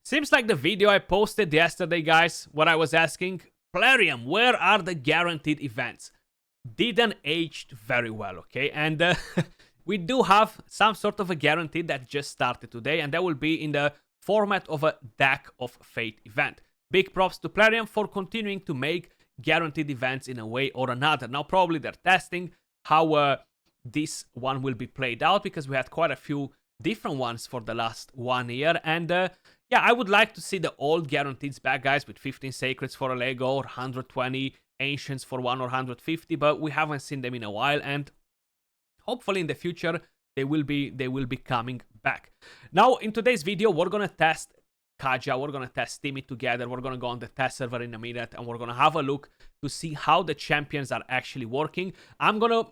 Seems like the video I posted yesterday, guys, what I was asking, Plarium, where are the guaranteed events? Didn't age very well, okay? And we do have some sort of a guarantee that just started today, and that will be in the format of a Deck of Fate event. Big props to Plarium for continuing to make guaranteed events in a way or another. Now, probably they're testing how this one will be played out, because we had quite a few different ones for the last 1 year. And yeah, I would like to see the old guarantees back, guys, with 15 Sacreds for a Lego or 120 Ancients for 1 or 150, but we haven't seen them in a while, and hopefully in the future they will be coming back. Now, in today's video, we're gonna test Kaja, we're gonna test Teomit together, we're gonna go on the test server in a minute, and we're gonna have a look to see how the champions are actually working. I'm gonna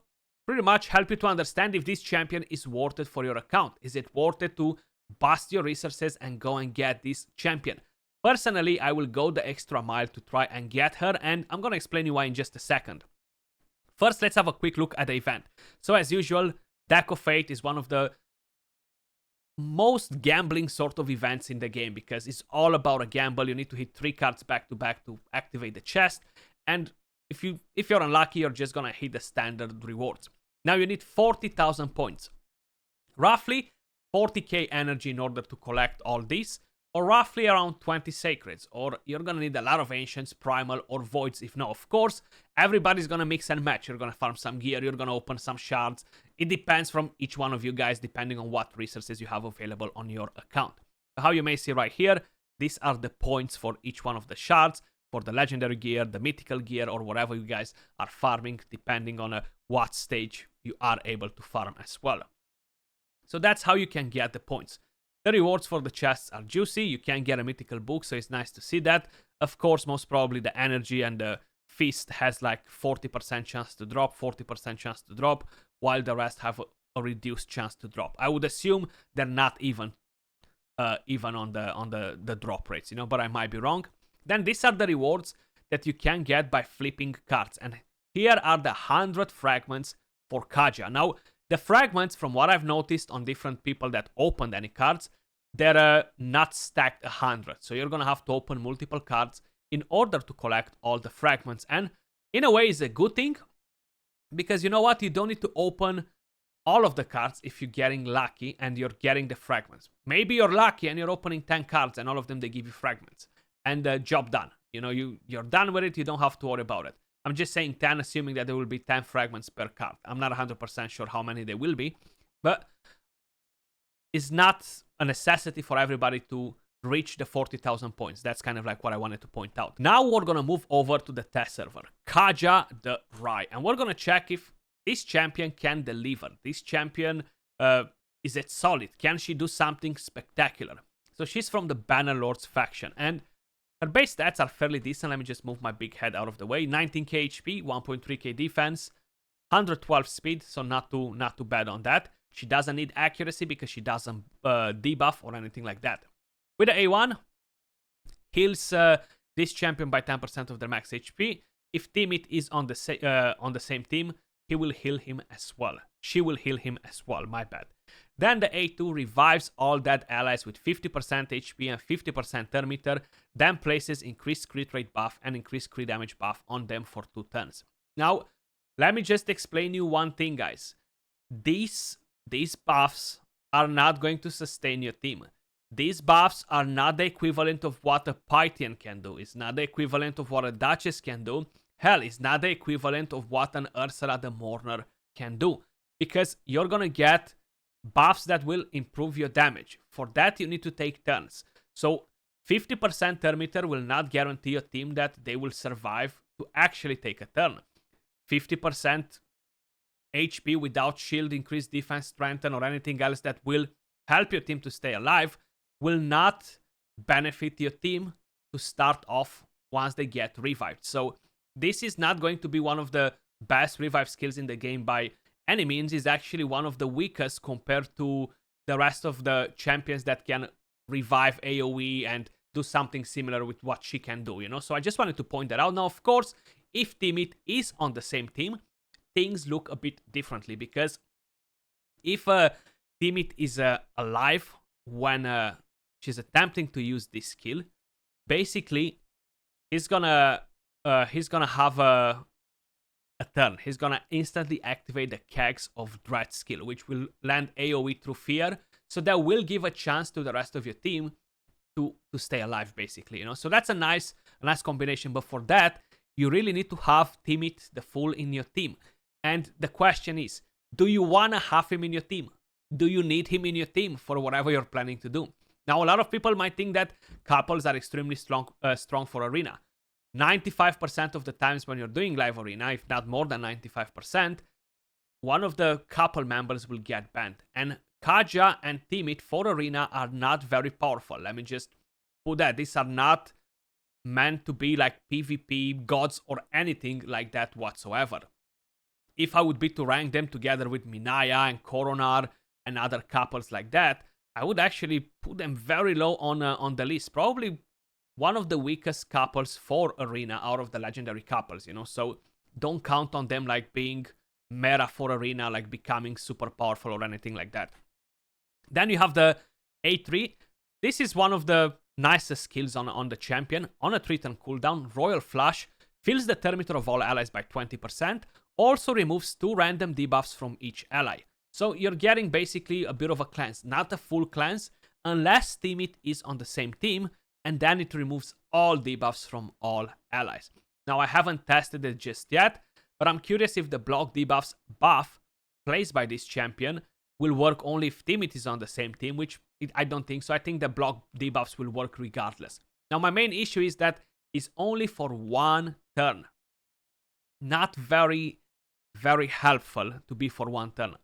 pretty much help you to understand if this champion is worth it for your account. Is it worth it to bust your resources and go and get this champion? Personally, I will go the extra mile to try and get her, and I'm gonna explain you why in just a second. First, let's have a quick look at the event. So as usual, Deck of Fate is one of the most gambling sort of events in the game, because it's all about a gamble. You need to hit 3 cards back to back to activate the chest, and if you're unlucky, you're just gonna hit the standard rewards. Now you need 40,000 points, roughly 40k energy in order to collect all these, or roughly around 20 Sacreds, or you're gonna need a lot of Ancients, Primal, or Voids. If not, of course, everybody's gonna mix and match. You're gonna farm some gear, you're gonna open some shards. It depends from each one of you guys, depending on what resources you have available on your account. How you may see right here, these are the points for each one of the shards, for the legendary gear, the mythical gear, or whatever you guys are farming, depending on what stage you are able to farm as well. So that's how you can get the points. The rewards for the chests are juicy. You can get a mythical book, so it's nice to see that. Of course, most probably the energy and the feast has like 40% chance to drop, 40% chance to drop, while the rest have a reduced chance to drop. I would assume they're not even on the drop rates, you know, but I might be wrong. Then these are the rewards that you can get by flipping cards, and here are the 100 fragments for Kaja. Now, the fragments, from what I've noticed on different people that opened any cards, they're not stacked 100. So you're gonna have to open multiple cards in order to collect all the fragments. And in a way, it's a good thing, because you know what? You don't need to open all of the cards if you're getting lucky and you're getting the fragments. Maybe you're lucky and you're opening 10 cards and all of them, they give you fragments. And job done. You know, you're done with it. You don't have to worry about it. I'm just saying 10, assuming that there will be 10 fragments per card. I'm not 100% sure how many there will be, but it's not a necessity for everybody to reach the 40,000 points. That's kind of like what I wanted to point out. Now we're going to move over to the test server, Kaja the Wry, and we're going to check if this champion can deliver. This champion, is it solid? Can she do something spectacular? So she's from the Bannerlords faction, and her base stats are fairly decent. Let me just move my big head out of the way. 19k HP, 1.3k defense, 112 speed, so not too bad on that. She doesn't need accuracy because she doesn't debuff or anything like that. With the A1, heals this champion by 10% of their max HP. If Teomit is on the same team, he will heal him as well. She will heal him as well, my bad. Then the A2 revives all dead allies with 50% HP and 50% turn meter, then places increased crit rate buff and increased crit damage buff on them for 2 turns. Now, let me just explain you one thing, guys. These buffs are not going to sustain your team. These buffs are not the equivalent of what a Pythian can do. It's not the equivalent of what a Duchess can do. Hell, it's not the equivalent of what an Ursula the Mourner can do. Because you're gonna get buffs that will improve your damage. For that, you need to take turns. So 50% turn meter will not guarantee your team that they will survive to actually take a turn. 50% HP without shield, increased defense, strengthen, or anything else that will help your team to stay alive will not benefit your team to start off once they get revived. So this is not going to be one of the best revive skills in the game by any means. Is actually one of the weakest compared to the rest of the champions that can revive AoE and do something similar with what she can do, you know? So I just wanted to point that out. Now, of course, if Teomit is on the same team, things look a bit differently, because if Teomit is alive when which is attempting to use this skill, basically he's gonna have a turn. He's gonna instantly activate the Kegs of Dread skill, which will land AoE through fear. So that will give a chance to the rest of your team to stay alive, basically, you know. So that's a nice combination. But for that, you really need to have Teomit the Fool in your team. And the question is, do you wanna have him in your team? Do you need him in your team for whatever you're planning to do? Now, a lot of people might think that couples are extremely strong for arena. 95% of the times when you're doing live arena, if not more than 95%, one of the couple members will get banned. And Kaja and Teomit for arena are not very powerful. Let me just put that. These are not meant to be like PvP gods or anything like that whatsoever. If I would be to rank them together with Minaya and Coronar and other couples like that, I would actually put them very low on the list. Probably one of the weakest couples for arena out of the legendary couples, you know. So don't count on them like being meta for arena, like becoming super powerful or anything like that. Then you have the A3. This is one of the nicest skills on the champion. On a 3-turn cooldown, Royal Flush fills the thermometer of all allies by 20%. Also removes 2 random debuffs from each ally. So you're getting basically a bit of a cleanse. Not a full cleanse, unless Teomit is on the same team. And then it removes all debuffs from all allies. Now, I haven't tested it just yet, but I'm curious if the block debuffs buff placed by this champion will work only if Teomit is on the same team, which I don't think so. I think the block debuffs will work regardless. Now, my main issue is that it's only for 1 turn. Not very helpful to be for 1 turn.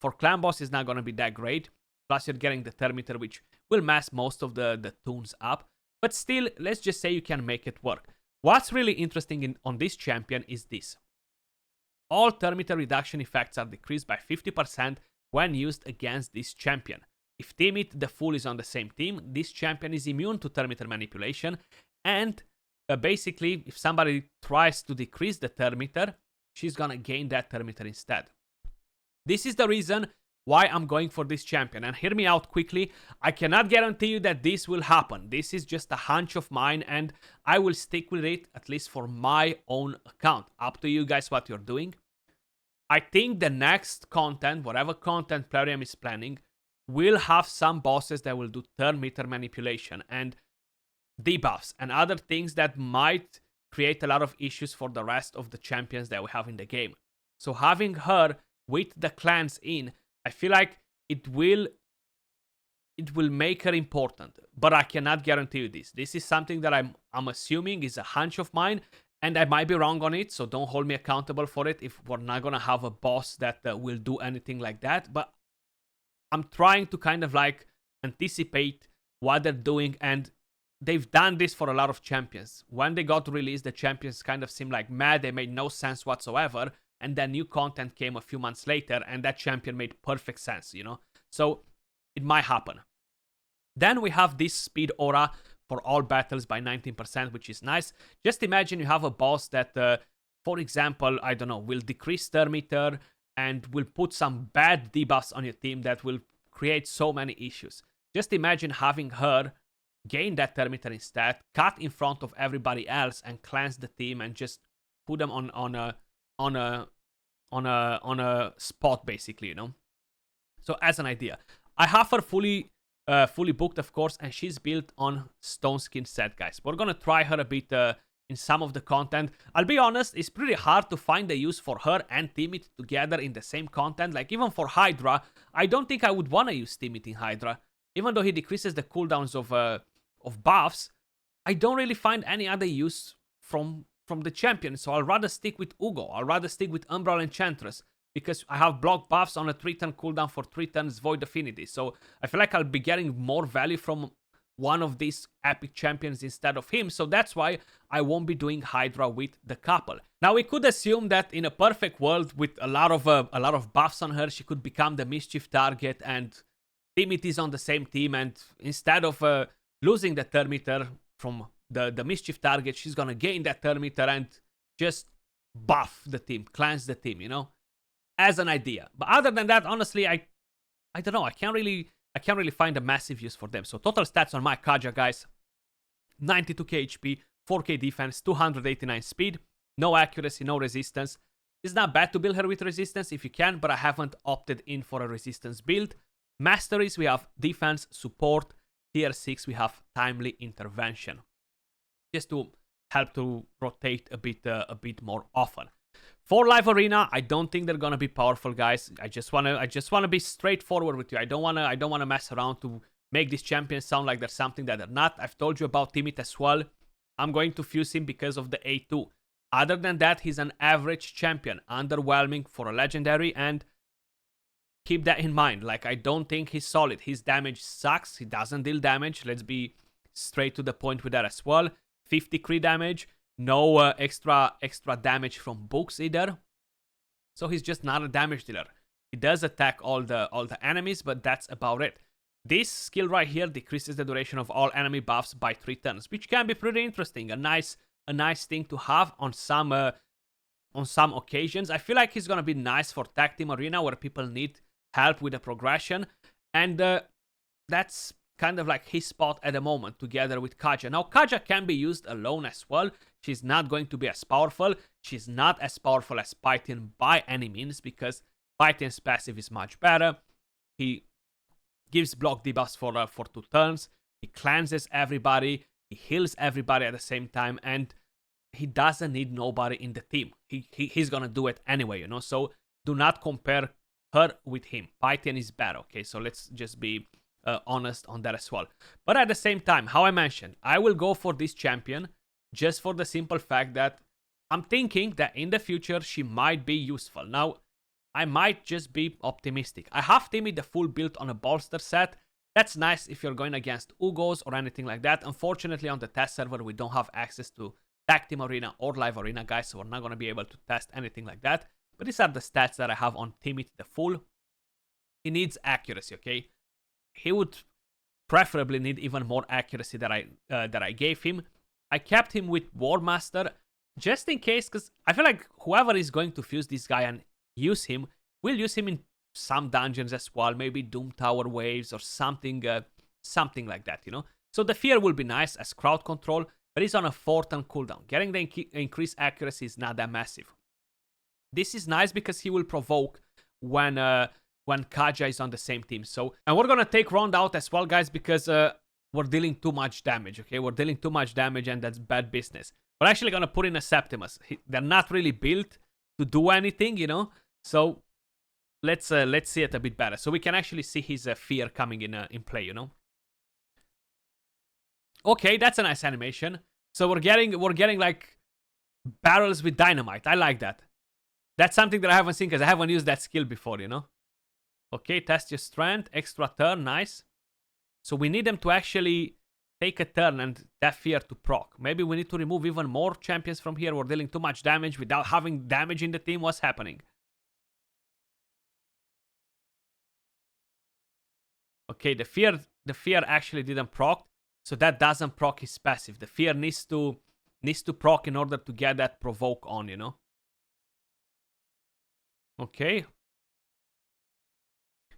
For clan boss, it's not going to be that great. Plus, you're getting the thermometer, which will mess most of the tunes up. But still, let's just say you can make it work. What's really interesting on this champion is this. All thermometer reduction effects are decreased by 50% when used against this champion. If Teomit the Fool is on the same team, this champion is immune to thermometer manipulation. And basically, if somebody tries to decrease the thermometer, she's gonna gain that thermometer instead. This is the reason why I'm going for this champion. And hear me out quickly. I cannot guarantee you that this will happen. This is just a hunch of mine, and I will stick with it, at least for my own account. Up to you guys what you're doing. I think the next content, whatever content Plarium is planning, will have some bosses that will do thermometer manipulation and debuffs and other things that might create a lot of issues for the rest of the champions that we have in the game. So having her with the clans in, I feel like it will make her important, but I cannot guarantee you this. This is something that I'm assuming is a hunch of mine, and I might be wrong on it, so don't hold me accountable for it if we're not gonna have a boss that will do anything like that. But I'm trying to kind of like anticipate what they're doing, and they've done this for a lot of champions. When they got released, the champions kind of seemed like mad, they made no sense whatsoever. And then new content came a few months later, and that champion made perfect sense, you know? So it might happen. Then we have this speed aura for all battles by 19%, which is nice. Just imagine you have a boss that, for example, I don't know, will decrease thermometer and will put some bad debuffs on your team that will create so many issues. Just imagine having her gain that thermometer instead, cut in front of everybody else, and cleanse the team and just put them on a spot, basically, you know. So as an idea, I have her fully booked, of course, and she's built on Stone Skin set, guys. We're gonna try her a bit in some of the content. I'll be honest, it's pretty hard to find a use for her and Teomit together in the same content. Like even for Hydra, I don't think I would wanna use Teomit in Hydra, even though he decreases the cooldowns of buffs. I don't really find any other use from the champion, so I'll rather stick with Ugo. I'll rather stick with Umbral Enchantress, because I have block buffs on a 3-turn cooldown for 3 turns Void Affinity. So I feel like I'll be getting more value from one of these epic champions instead of him. So that's why I won't be doing Hydra with the couple. Now we could assume that in a perfect world with a lot of buffs on her, she could become the mischief target, and Teomit is on the same team, and instead of losing the thermometer from the mischief target, she's gonna gain that thermometer and just buff the team, cleanse the team, you know, as an idea. But other than that, honestly, I don't know. I can't really I can't really find a massive use for them. So total stats on my Kaja, guys. 92k HP, 4k defense, 289 speed, no accuracy, no resistance. It's not bad to build her with resistance if you can, but I haven't opted in for a resistance build. Masteries, we have defense, support. Tier 6, we have timely intervention. Just to help to rotate a bit more often. For live arena, I don't think they're gonna be powerful, guys. I just wanna be straightforward with you. I don't wanna mess around to make these champions sound like they're something that they're not. I've told you about Teomit as well. I'm going to fuse him because of the A2. Other than that, he's an average champion, underwhelming for a legendary, and keep that in mind. Like, I don't think he's solid. His damage sucks. He doesn't deal damage. Let's be straight to the point with that as well. 50 crit damage. No extra damage from books either. So he's just not a damage dealer. He does attack all the enemies, but that's about it. This skill right here decreases the duration of all enemy buffs by 3 turns, which can be pretty interesting. A nice thing to have on some occasions. I feel like he's gonna be nice for tag team arena where people need help with the progression, and that's kind of like his spot at the moment together with Kaja. Now Kaja can be used alone as well. She's not going to be as powerful. She's not as powerful as Python by any means, because Python's passive is much better. He gives block debuffs for 2 turns. He cleanses everybody. He heals everybody at the same time, and he doesn't need nobody in the team. He's gonna do it anyway, you know. So do not compare her with him. Python is better, okay? So let's just be honest on that as well. But at the same time, how I mentioned, I will go for this champion just for the simple fact that I'm thinking that in the future she might be useful. Now, I might just be optimistic. I have Teomit the full build on a bolster set. That's nice if you're going against Ugos or anything like that. Unfortunately, on the test server, we don't have access to Tag Team Arena or Live Arena, guys, so we're not going to be able to test anything like that. But these are the stats that I have on Teomit the full. He needs accuracy, okay? He would preferably need even more accuracy that I gave him. I kept him with War Master just in case, because I feel like whoever is going to fuse this guy and use him will use him in some dungeons as well, maybe Doom Tower waves or something like that, you know. So the fear will be nice as crowd control, but he's on a 4-turn cooldown. Getting the increased accuracy is not that massive. This is nice because he will provoke when Kaja is on the same team. So, and we're gonna take Round out as well, guys, because we're dealing too much damage. Okay, we're dealing too much damage, and that's bad business. We're actually gonna put in a Septimus. They're not really built to do anything, you know. So let's see it a bit better, so we can actually see his fear coming in play, you know. Okay, that's a nice animation. So we're getting like barrels with dynamite. I like that. That's something that I haven't seen because I haven't used that skill before, you know. Okay, test your strength, extra turn, nice. So we need them to actually take a turn and that fear to proc. Maybe we need to remove even more champions from here. We're dealing too much damage without having damage in the team. What's happening? Okay, the fear actually didn't proc, so that doesn't proc his passive. The fear needs to proc in order to get that provoke on, you know. Okay.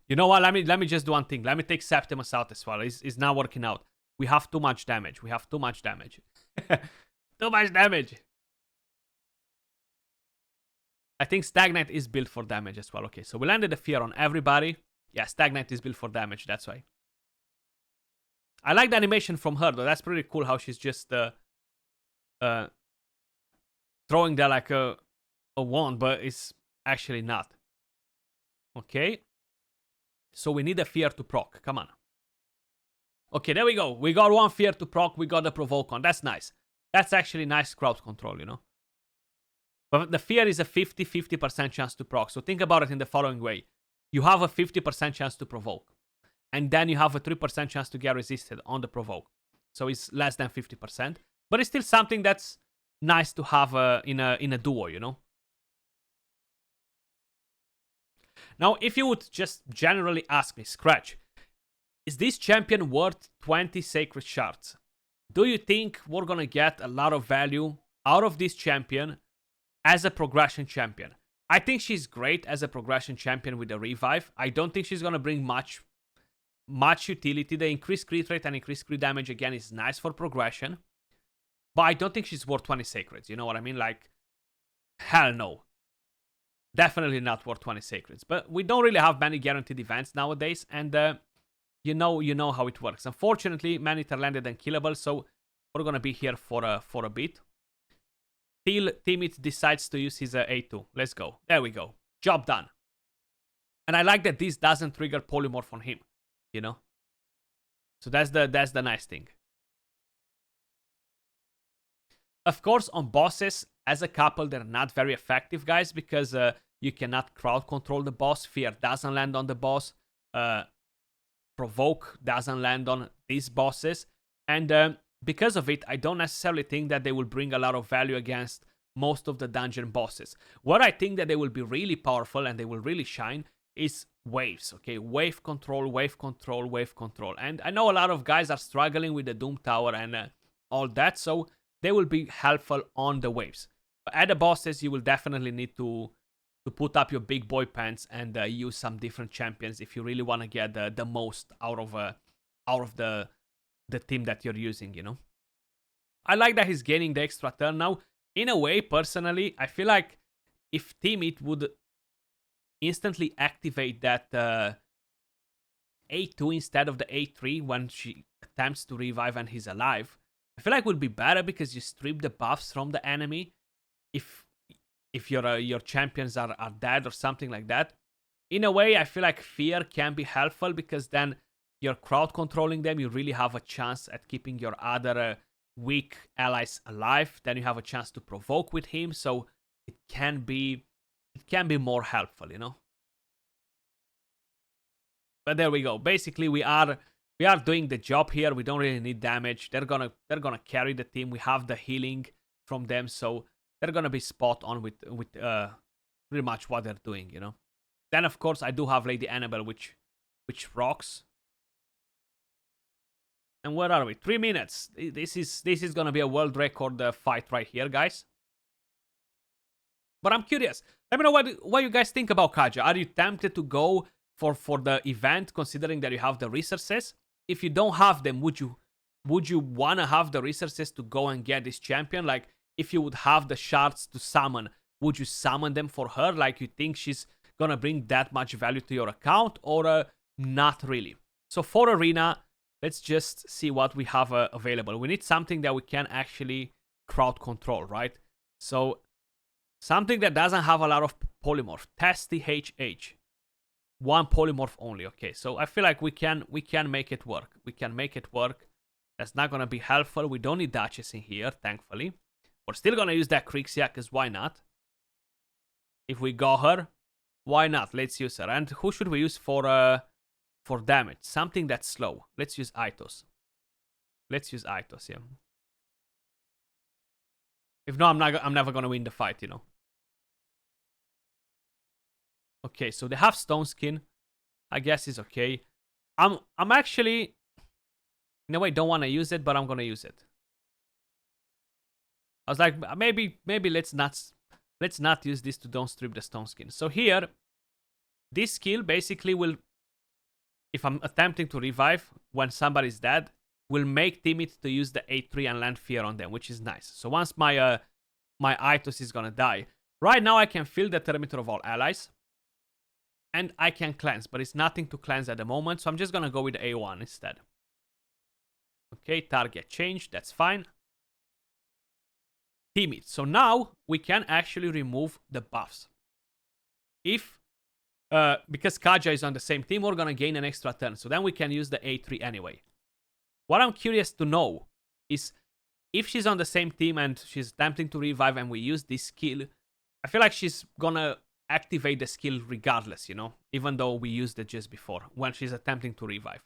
You know what? Let me just do one thing. Let me take Septimus out as well. It's not working out. We have too much damage. We have too much damage. Too much damage. I think Stagnite is built for damage as well. Okay, so we landed the fear on everybody. Yeah, Stagnite is built for damage. That's why. I like the animation from her though. That's pretty cool how she's just throwing there like a wand, but it's actually not. Okay. So we need a fear to proc. Come on. Okay, there we go. We got one fear to proc. We got the provoke on. That's nice. That's actually nice crowd control, you know. But the fear is a 50% chance to proc. So think about it in the following way. You have a 50% chance to provoke. And then you have a 3% chance to get resisted on the provoke. So it's less than 50%. But it's still something that's nice to have in a duo, you know. Now, if you would just generally ask me, Skratch, is this champion worth 20 sacred shards? Do you think we're gonna get a lot of value out of this champion as a progression champion? I think she's great as a progression champion with a revive. I don't think she's gonna bring much much utility. The increased crit rate and increased crit damage again is nice for progression. But I don't think she's worth 20 sacreds. You know what I mean? Like, hell no. Definitely not worth 20 sacreds. But we don't really have many guaranteed events nowadays. And you know how it works. Unfortunately, many are landed and killable. So we're going to be here for a bit. Till Teomit decides to use his A2. Let's go. There we go. Job done. And I like that this doesn't trigger polymorph on him. You know? So that's the nice thing. Of course, on bosses, as a couple, they're not very effective, guys, because you cannot crowd control the boss. Fear doesn't land on the boss. Provoke doesn't land on these bosses. And because of it, I don't necessarily think that they will bring a lot of value against most of the dungeon bosses. What I think that they will be really powerful and they will really shine is waves, okay? Wave control, wave control, wave control. And I know a lot of guys are struggling with the Doom Tower and all that, so they will be helpful on the waves. But at the bosses, you will definitely need to put up your big boy pants and use some different champions if you really want to get the most out of the team that you're using, you know? I like that he's gaining the extra turn now. In a way, personally, I feel like if Teomit would instantly activate that A2 instead of the A3 when she attempts to revive and he's alive, I feel like it would be better because you strip the buffs from the enemy if your champions are dead or something like that. In a way, I feel like Fear can be helpful because then you're crowd controlling them. You really have a chance at keeping your other weak allies alive. Then you have a chance to provoke with him. So it can be more helpful, you know. But there we go. Basically, we are doing the job here. We don't really need damage. They're gonna carry the team. We have the healing from them, so they're gonna be spot on with pretty much what they're doing, you know. Then of course I do have Lady Annabelle, which rocks. And where are we? 3 minutes. This is gonna be a world record fight right here, guys. But I'm curious. Let me know what you guys think about Kaja. Are you tempted to go for the event, considering that you have the resources? If you don't have them, would you wanna have the resources to go and get this champion? Like, if you would have the shards to summon, would you summon them for her? Like, you think she's gonna bring that much value to your account, or not really? So for Arena, let's just see what we have available. We need something that we can actually crowd control, right? So something that doesn't have a lot of polymorph. Testy HH. One polymorph only. Okay, so I feel like we can make it work. We can make it work. That's not gonna be helpful. We don't need Duchess in here, thankfully. We're still gonna use that Krixia, because why not? If we got her, why not? Let's use her. And who should we use for damage? Something that's slow. Let's use Aitos. Let's use Aitos, yeah. If not, I'm never gonna win the fight, you know. Okay, so they have Stone Skin. I guess it's okay. I'm actually, in a way, don't want to use it, but I'm gonna use it. I was like, maybe let's not use this to don't strip the Stone Skin. So here, this skill basically will, if I'm attempting to revive when somebody's dead, will make Teomit to use the A3 and land Fear on them, which is nice. So once my Aitos is gonna die, right now I can fill the Thermometer of all allies. And I can cleanse, but it's nothing to cleanse at the moment, so I'm just gonna go with A1 instead. Okay, target changed, that's fine. Teomit. So now we can actually remove the buffs. If, because Kaja is on the same team, we're gonna gain an extra turn, so then we can use the A3 anyway. What I'm curious to know is, if she's on the same team and she's attempting to revive and we use this skill, I feel like she's gonna activate the skill regardless, you know, even though we used it just before when she's attempting to revive.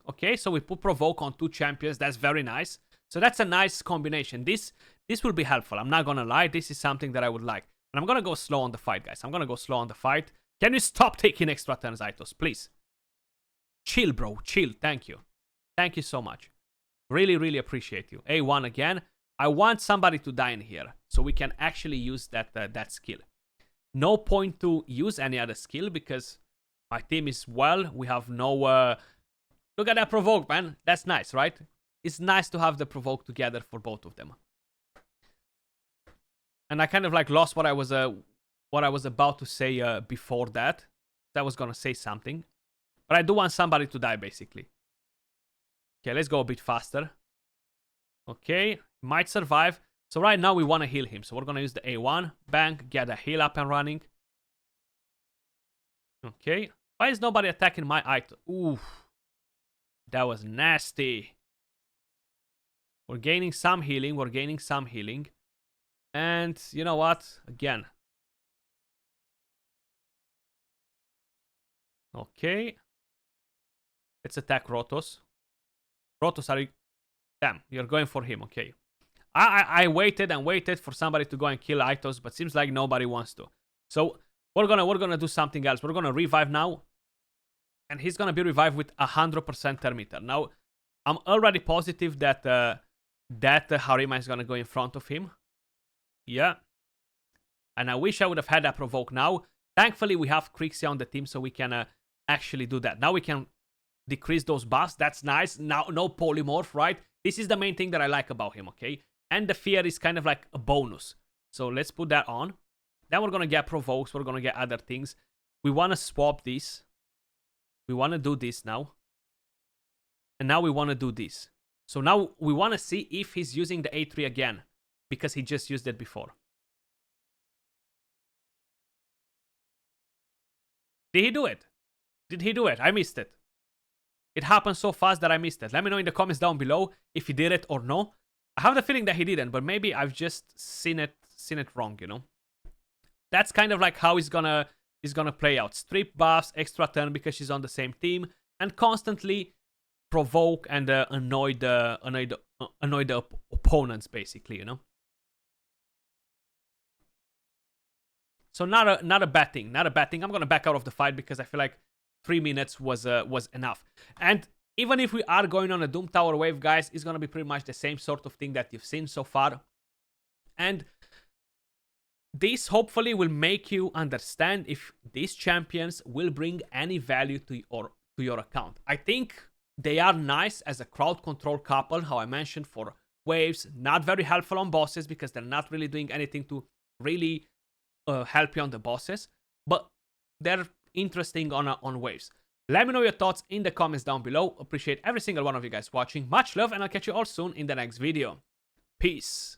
Okay, so we put provoke on 2 champions. That's very nice. So that's a nice combination. This will be helpful. I'm not gonna lie. This is something that I would like. And I'm gonna go slow on the fight, guys. I'm gonna go slow on the fight. Can you stop taking extra turns, Aitos, please? Chill, bro. Chill. Thank you. Thank you so much. Really, really appreciate you. A1 again. I want somebody to die in here so we can actually use that skill. No point to use any other skill because my team is well. We have no Look at that provoke, man. That's nice, right? It's nice to have the provoke together for both of them. And I kind of like lost what I was about to say before that. I was gonna say something, but I do want somebody to die basically. Okay, let's go a bit faster. Okay, might survive. So right now we want to heal him. So we're gonna use the A1, bang, get a heal up and running. Okay, why is nobody attacking my item? Ooh, that was nasty. We're gaining some healing. We're gaining some healing. And you know what? Again. Okay. Let's attack Rotos. Rotos, are you... Damn, you're going for him. Okay. I waited and waited for somebody to go and kill Itos, but seems like nobody wants to. So we're gonna do something else. We're gonna revive now. And he's gonna be revived with 100% Teomit. Now, I'm already positive that Harima is gonna go in front of him. Yeah. And I wish I would have had that provoke now. Thankfully, we have Krixia on the team, so we can actually do that. Now we can decrease those buffs. That's nice. Now, no polymorph, right? This is the main thing that I like about him, okay? And the fear is kind of like a bonus. So let's put that on. Then we're going to get provokes. We're going to get other things. We want to swap this. We want to do this now. And now we want to do this. So now we want to see if he's using the A3 again. Because he just used it before. Did he do it? Did he do it? I missed it. It happened so fast that I missed it. Let me know in the comments down below if he did it or no. I have the feeling that he didn't, but maybe I've just seen it wrong, you know. That's kind of like how he's gonna play out. Strip buffs, extra turn because she's on the same team, and constantly provoke and annoy the opponents, basically, you know. So not a bad thing. Not a bad thing. I'm gonna back out of the fight because I feel like 3 minutes was enough. And even if we are going on a Doom Tower wave, guys, it's gonna be pretty much the same sort of thing that you've seen so far. And this hopefully will make you understand if these champions will bring any value to your account. I think they are nice as a crowd control couple, how I mentioned, for waves. Not very helpful on bosses because they're not really doing anything to really help you on the bosses, but they're interesting on waves. Let me know your thoughts in the comments down below. Appreciate every single one of you guys watching. Much love, and I'll catch you all soon in the next video. Peace.